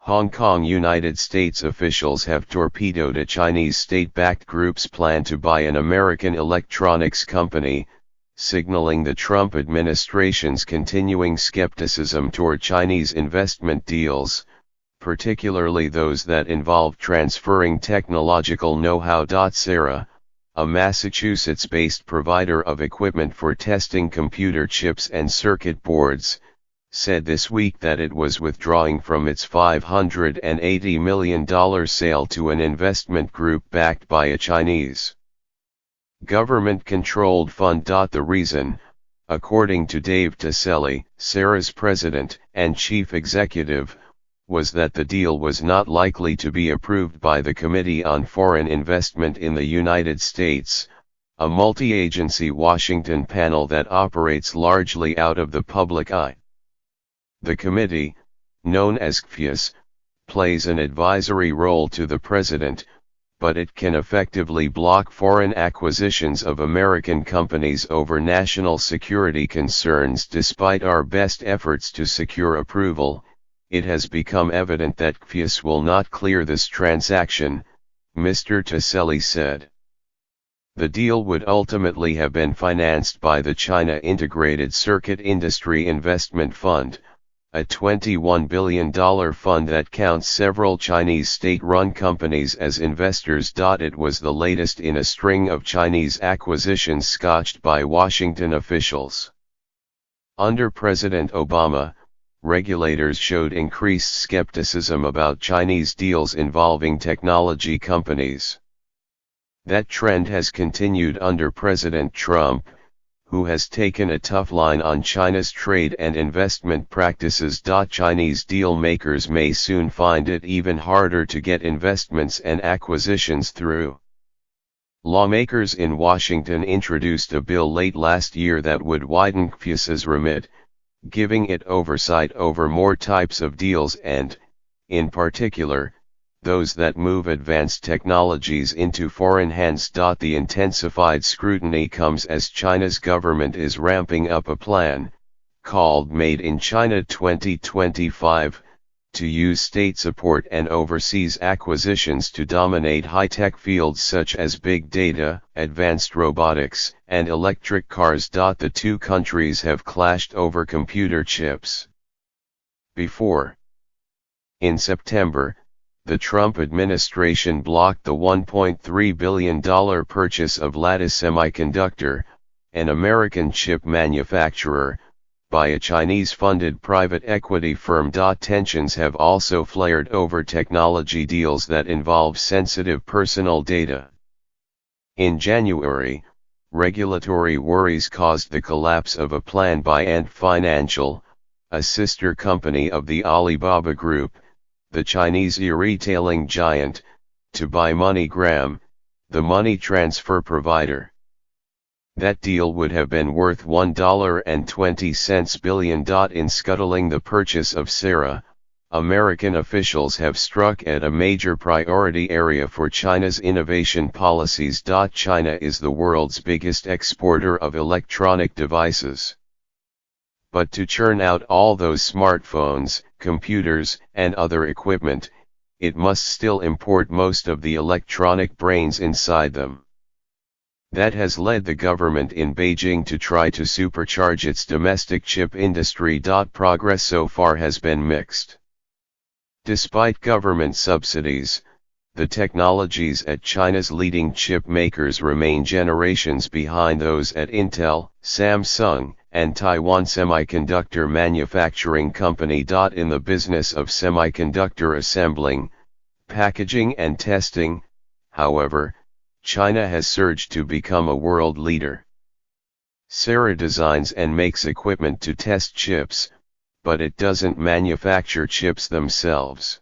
Hong Kong. United States officials have torpedoed a Chinese state-backed group's plan to buy an American electronics company, signaling the Trump administration's continuing skepticism toward Chinese investment deals, particularly those that involve transferring technological know-how. Sarah, a Massachusetts-based provider of equipment for testing computer chips and circuit boards, said this week that it was withdrawing from its $580 million sale to an investment group backed by a Chinese government-controlled fund. The reason, according to Dave Taselli, Sarah's president and chief executive, was that the deal was not likely to be approved by the Committee on Foreign Investment in the United States, a multi-agency Washington panel that operates largely out of the public eye. The committee, known as CFIUS, plays an advisory role to the president, but it can effectively block foreign acquisitions of American companies over national security concerns. Despite our best efforts to secure approval, it has become evident that CFIUS will not clear this transaction, Mr. Taselli said. The deal would ultimately have been financed by the China Integrated Circuit Industry Investment Fund, a $21 billion fund that counts several Chinese state-run companies as investors. It was the latest in a string of Chinese acquisitions scotched by Washington officials. Under President Obama, regulators showed increased skepticism about Chinese deals involving technology companies. That trend has continued under President Trump, who has taken a tough line on China's trade and investment practices. Chinese deal makers may soon find it even harder to get investments and acquisitions through. Lawmakers in Washington introduced a bill late last year that would widen CFIUS's remit, giving it oversight over more types of deals and, in particular, those that move advanced technologies into foreign hands. The intensified scrutiny comes as China's government is ramping up a plan, called Made in China 2025, to use state support and overseas acquisitions to dominate high-tech fields such as big data, advanced robotics, and electric cars. The two countries have clashed over computer chips before. In September, the Trump administration blocked the $1.3 billion purchase of Lattice Semiconductor, an American chip manufacturer, by a Chinese-funded private equity firm. Tensions have also flared over technology deals that involve sensitive personal data. In January, regulatory worries caused the collapse of a plan by Ant Financial, a sister company of the Alibaba Group, the Chinese e-retailing giant, to buy MoneyGram, the money transfer provider. That deal would have been worth $1.20 billion. In scuttling the purchase of Sarah, American officials have struck at a major priority area for China's innovation policies. China is the world's biggest exporter of electronic devices. But to churn out all those smartphones, computers, and other equipment, it must still import most of the electronic brains inside them. That has led the government in Beijing to try to supercharge its domestic chip industry. Progress so far has been mixed. Despite government subsidies, the technologies at China's leading chip makers remain generations behind those at Intel, Samsung, and Taiwan Semiconductor Manufacturing Company. In the business of semiconductor assembling, packaging and testing, however, China has surged to become a world leader. Sarah designs and makes equipment to test chips, but it doesn't manufacture chips themselves.